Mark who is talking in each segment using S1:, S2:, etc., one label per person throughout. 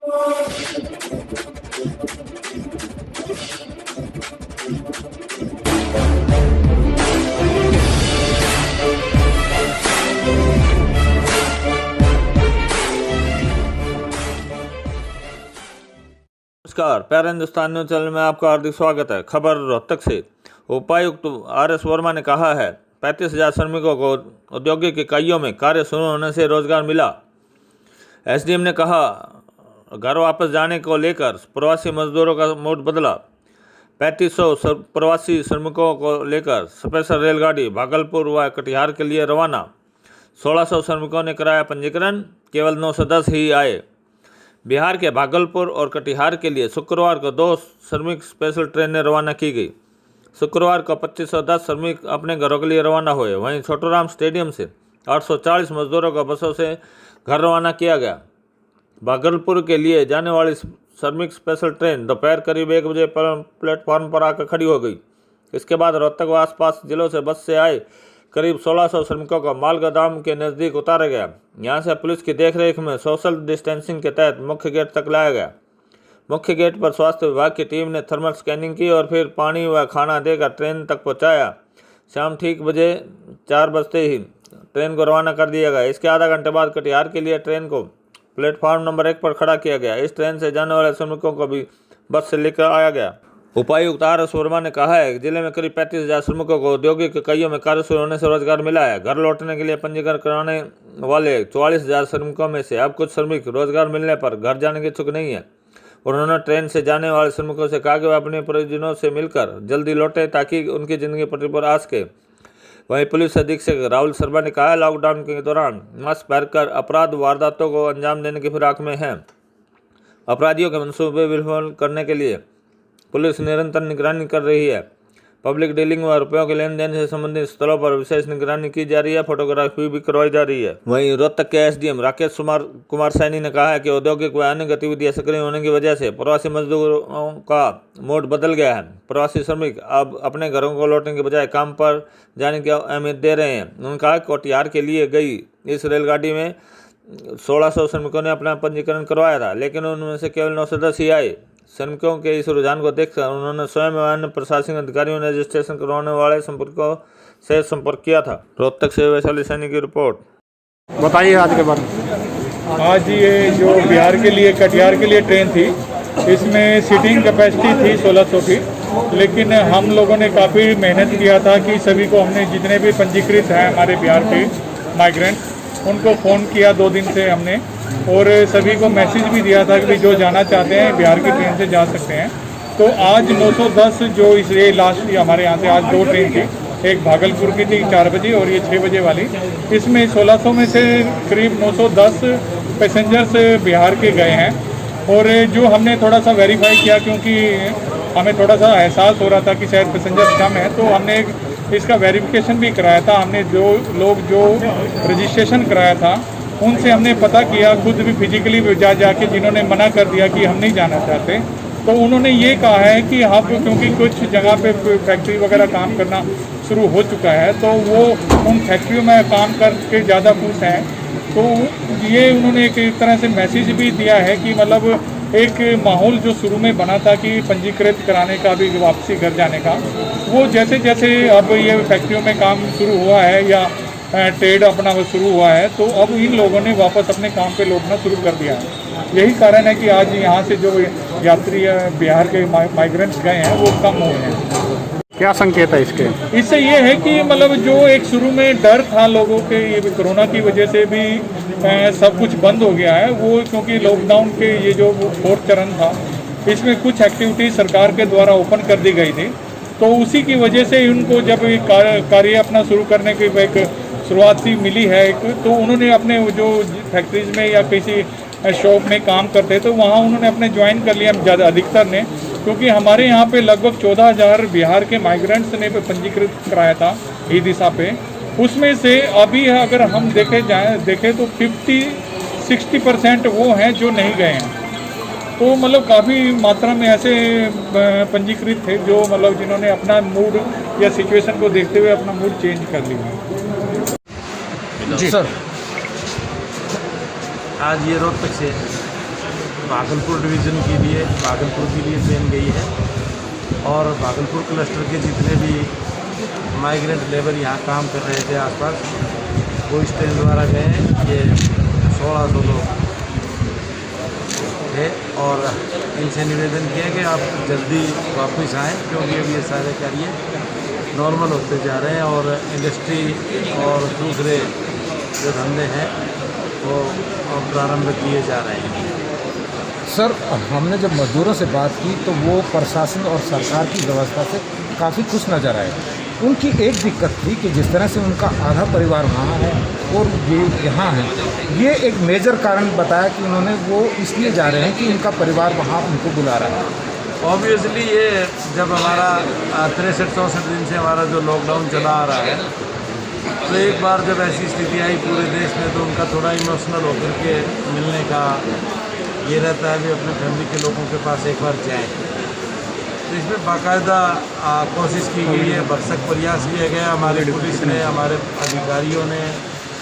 S1: नमस्कार, प्यारे Hindustan news channel में आपका हार्दिक स्वागत है। खबर रोहतक से। उपायुक्त आर.एस. वर्मा ने कहा है 35,000 श्रमिकों को औद्योगिक इकाइयों में कार्य शुरू होने से रोजगार मिला। एसडीएम ने कहा घर वापस जाने को लेकर प्रवासी मजदूरों का मूड बदला। 3500 प्रवासी श्रमिकों को लेकर स्पेशल रेलगाड़ी भागलपुर व कटिहार के लिए रवाना। 1600 श्रमिकों ने कराया पंजीकरण, केवल 910 ही आए। बिहार के भागलपुर और कटिहार के लिए शुक्रवार को 2 श्रमिक स्पेशल ट्रेनें रवाना की गई। शुक्रवार को 2510 श्रमिक अपने घरों के लिए रवाना हुए। वहीं छोटूराम स्टेडियम से 840 मजदूरों को बसों से घर रवाना किया गया। भागलपुर के लिए जाने वाली श्रमिक स्पेशल ट्रेन दोपहर करीब 1 बजे प्लेटफॉर्म पर आकर खड़ी हो गई। इसके बाद रोहतक व आसपास जिलों से बस से आए करीब 1600 श्रमिकों को मालगोदाम के नज़दीक उतारा गया। यहां से पुलिस की देखरेख में सोशल डिस्टेंसिंग के तहत मुख्य गेट तक लाया गया। मुख्य गेट पर स्वास्थ्य विभाग की टीम ने थर्मल स्कैनिंग की और फिर पानी व खाना देकर ट्रेन तक पहुंचाया। शाम ठीक 4 बजते ही ट्रेन को रवाना कर दिया गया। इसके आधा घंटे बाद कटिहार के लिए ट्रेन को प्लेटफॉर्म नंबर 1 पर खड़ा किया गया। इस ट्रेन से जाने वाले श्रमिकों को भी बस से लेकर आया गया। उपायुक्त आर.एस. वर्मा ने कहा है कि जिले में करीब 35,000 श्रमिकों को औद्योगिक इकाइयों में कार्य शुरू होने से रोजगार मिला है। घर लौटने के लिए पंजीकरण कराने वाले 44,000 श्रमिकों में से अब कुछ श्रमिक रोजगार मिलने पर घर जाने के इच्छुक नहीं है। उन्होंने ट्रेन से जाने वाले श्रमिकों से कहा कि वे अपने परिजनों से मिलकर जल्दी लौटे ताकि उनकी जिंदगी पटरी पर आ सके। वहीं पुलिस अधीक्षक राहुल शर्मा ने कहा लॉकडाउन के दौरान मास्क पहनकर अपराध वारदातों को अंजाम देने की फिराक में हैं। अपराधियों के मंसूबे विफल करने के लिए पुलिस निरंतर निगरानी कर रही है। पब्लिक डीलिंग व रुपयों के लेन देन से संबंधित स्थलों पर विशेष निगरानी की जा रही है। फोटोग्राफी भी करवाई जा रही है। वहीं रोहतक के एसडीएम राकेश कुमार सैनी ने कहा है कि औद्योगिक व अन्य गतिविधियां सक्रिय होने की वजह से प्रवासी मजदूरों का मूड बदल गया है। प्रवासी श्रमिक अब अपने घरों को लौटने के बजाय काम पर जाने की अहमियत दे रहे हैं। उन्होंने कहा कटिहार के लिए गई इस रेलगाड़ी में 1600 श्रमिकों ने अपना पंजीकरण करवाया था, लेकिन उनमें से केवल 910 ही आए। श्रमिकों के इस रुझान को देखकर उन्होंने स्वयं व अन्य प्रशासनिक अधिकारियों ने रजिस्ट्रेशन करवाने वाले संपर्कों से संपर्क किया था। रोहतक से वैशाली सैनी की रिपोर्ट।
S2: बताइए आज के बारे में।
S3: आज ये जो बिहार के लिए कटिहार के लिए ट्रेन थी, इसमें सीटिंग कैपेसिटी थी 1600 की, लेकिन हम लोगों ने काफ़ी मेहनत किया था कि सभी को हमने जितने भी पंजीकृत हैं हमारे बिहार के माइग्रेंट उनको फ़ोन किया 2 दिन से हमने, और सभी को मैसेज भी दिया था कि जो जाना चाहते हैं बिहार की ट्रेन से जा सकते हैं। तो आज 910 जो ये लास्ट हमारे यहाँ से आज 2 ट्रेन थी, एक भागलपुर की थी 4 बजे और ये 6 बजे वाली। इसमें 1600 में से करीब 910 पैसेंजर्स बिहार के गए हैं। और जो हमने थोड़ा सा वेरीफाई किया, क्योंकि हमें थोड़ा सा एहसास हो रहा था कि शायद पैसेंजर्स कम हैं, तो हमने इसका वेरिफिकेशन भी कराया था। हमने जो लोग जो रजिस्ट्रेशन कराया था उनसे हमने पता किया, खुद भी फिजिकली जाके जिन्होंने मना कर दिया कि हम नहीं जाना चाहते, तो उन्होंने ये कहा है कि हाँ, क्योंकि कुछ जगह पे फैक्ट्री वगैरह काम करना शुरू हो चुका है तो वो उन फैक्ट्रियों में काम करके ज़्यादा खुश हैं। तो ये उन्होंने एक तरह से मैसेज भी दिया है कि मतलब एक माहौल जो शुरू में बना था कि पंजीकृत कराने का भी वापसी घर जाने का, वो जैसे जैसे अब ये फैक्ट्रियों में काम शुरू हुआ है या ट्रेड अपना वो शुरू हुआ है, तो अब इन लोगों ने वापस अपने काम पे लौटना शुरू कर दिया है। यही कारण है कि आज यहाँ से जो यात्री बिहार के माइग्रेंट्स गए हैं वो कम हुए हैं।
S2: क्या संकेत है इसके?
S3: इससे ये है कि मतलब जो एक शुरू में डर था लोगों के, ये कोरोना की वजह से भी सब कुछ बंद हो गया है। वो क्योंकि लॉकडाउन के ये जो 4th चरण था, इसमें कुछ एक्टिविटीज सरकार के द्वारा ओपन कर दी गई थी, तो उसी की वजह से उनको जब कार्य अपना शुरू करने की एक शुरुआत सी मिली है तो उन्होंने अपने जो फैक्ट्रीज में या किसी शॉप में काम करते तो वहाँ उन्होंने अपने ज्वाइन कर लिया ज़्यादा अधिकतर ने, क्योंकि हमारे यहाँ पे लगभग 14,000 बिहार के माइग्रेंट्स ने पंजीकृत कराया था ई दिशा पे। उसमें से अभी अगर हम देखें तो 50-60% वो हैं जो नहीं गए हैं। तो मतलब काफ़ी मात्रा में ऐसे पंजीकृत थे जो मतलब जिन्होंने अपना मूड या सिचुएशन को देखते हुए अपना मूड चेंज कर लिया।
S2: जी सर,
S4: आज ये रोहतक से भागलपुर डिवीज़न के लिए ट्रेन गई है और भागलपुर क्लस्टर के जितने भी माइग्रेंट लेबर यहाँ काम कर रहे थे आसपास, वो इस ट्रेन द्वारा गए हैं। ये 1600 लोग थे और इनसे निवेदन किया कि आप जल्दी वापस आएँ, क्योंकि अब ये सारे कार्य नॉर्मल होते जा रहे हैं और इंडस्ट्री और दूसरे जो धंधे हैं वो प्रारंभ किए जा रहे हैं।
S5: सर, हमने जब मजदूरों से बात की तो वो प्रशासन और सरकार की व्यवस्था से काफ़ी खुश नज़र आए। उनकी एक दिक्कत थी कि जिस तरह से उनका आधा परिवार वहाँ है और ये यहाँ है, ये एक मेजर कारण बताया कि उन्होंने वो इसलिए जा रहे हैं कि उनका परिवार वहाँ उनको बुला रहा है।
S4: ऑब्वियसली ये जब हमारा 63-64 दिन से हमारा जो लॉकडाउन चला आ रहा है, तो एक बार जब ऐसी स्थिति आई पूरे देश में, तो उनका थोड़ा इमोशनल होकर के मिलने का ये रहता है कि अपने फैमिली के लोगों के पास एक बार जाएं। तो इसमें बाकायदा कोशिश की गई है, भरसक प्रयास किया गया हमारे पुलिस ने, हमारे अधिकारियों ने,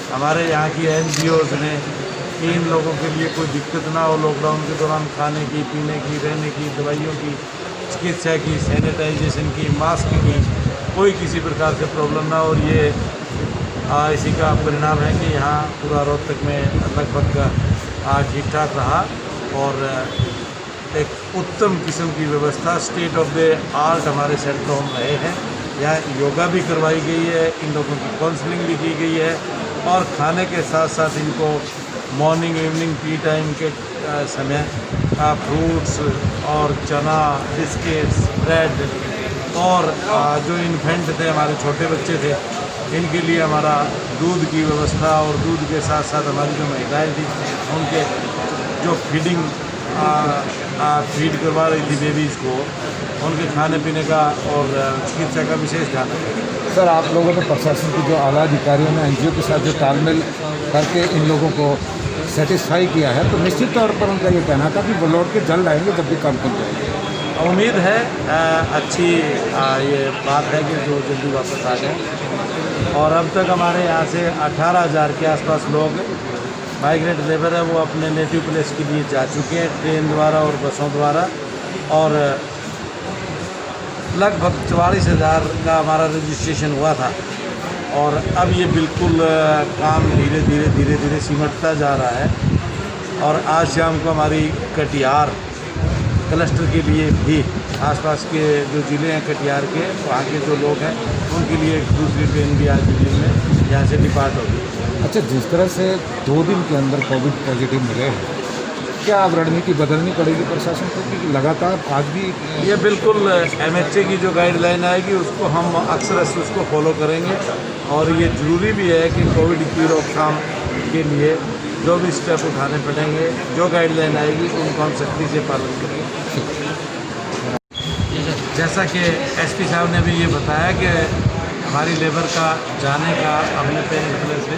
S4: हमारे यहाँ की NGOs ने, कि इन लोगों के लिए कोई दिक्कत ना हो लॉकडाउन के दौरान खाने की, पीने की, रहने की, दवाइयों की, चिकित्सा की, सैनिटाइजेशन की, मास्क की, कोई किसी प्रकार से प्रॉब्लम ना हो। और ये इसी का परिणाम है कि यहाँ पूरा रोहतक में लगभग ठीक ठाक रहा और एक उत्तम किस्म की व्यवस्था, स्टेट ऑफ द आर्ट हमारे सेंटर होम रहे हैं। यहाँ योगा भी करवाई गई है, इन लोगों की काउंसलिंग भी की गई है और खाने के साथ साथ इनको मॉर्निंग इवनिंग टी टाइम के समय फ्रूट्स और चना, बिस्किट्स, ब्रेड और जो इन्फेंट थे, हमारे छोटे बच्चे थे, इनके लिए हमारा दूध की व्यवस्था और दूध के साथ साथ हमारी जो महिलाएँ थी उनके जो फीड करवा रही थी बेबीज़ को, उनके खाने पीने का और चिकित्सा का विशेष ध्यान रखें।
S5: सर, आप लोगों ने प्रशासन के जो आला अधिकारियों ने NGO के साथ जो तालमेल करके इन लोगों को सेटिस्फाई किया है, तो निश्चित तौर पर उनका ये कहना था कि वो लौट के जल्द आएंगे जब भी काम कर जाएंगे।
S4: उम्मीद है अच्छी ये बात है कि जो जल्दी वापस आ गए। और अब तक हमारे यहाँ से 18,000 के आसपास लोग माइग्रेंट लेबर है वो अपने नेटिव प्लेस के लिए जा चुके हैं ट्रेन द्वारा और बसों द्वारा, और लगभग 44,000 का हमारा रजिस्ट्रेशन हुआ था और अब ये बिल्कुल काम धीरे धीरे सिमटता जा रहा है। और आज शाम को हमारी कटिहार क्लस्टर के लिए भी आसपास के जो ज़िले हैं कटिहार के, वहाँ के जो लोग हैं उनके लिए एक दूसरी ट्रेन भी आज दिन में यहाँ से डिपार्ट होगी।
S5: अच्छा, जिस तरह से 2 दिन के अंदर कोविड पॉजिटिव मिले हैं, क्या अब रणनीति बदलनी पड़ेगी प्रशासन को कि लगातार आज भी?
S4: ये बिल्कुल MHA की जो गाइडलाइन आएगी उसको हम अक्सर उसको फॉलो करेंगे और ये ज़रूरी भी है कि कोविड की रोकथाम के लिए जो भी स्टेप उठाने पड़ेंगे, जो गाइडलाइन आएगी उनको हम सख्ती से पालन करेंगे। जैसा कि SP साहब ने भी ये बताया कि हमारी लेबर का जाने का अपने पेरेंट प्लेस से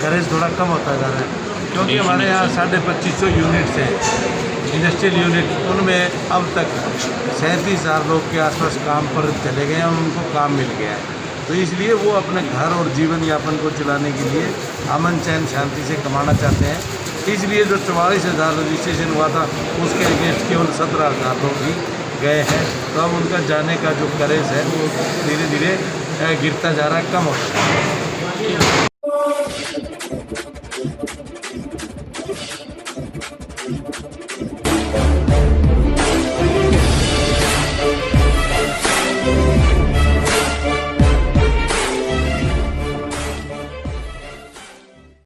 S4: करेज थोड़ा कम होता जा रहा है, क्योंकि हमारे यहाँ 2550 यूनिट्स हैं इंडस्ट्रियल यूनिट, उनमें अब तक 37,000 लोग के आसपास काम पर चले गए हैं और उनको काम मिल गया है। तो इसलिए वो अपने घर और जीवन यापन को चलाने के लिए अमन चैन शांति से कमाना चाहते हैं। इसलिए जो 44,000 रजिस्ट्रेशन हुआ था उसके अगेंस्ट केवल 17,000 लोग ही गए हैं। तो अब उनका जाने का जो करेज है वो धीरे धीरे गिरता जा रहा है, कम होता जा रहा है।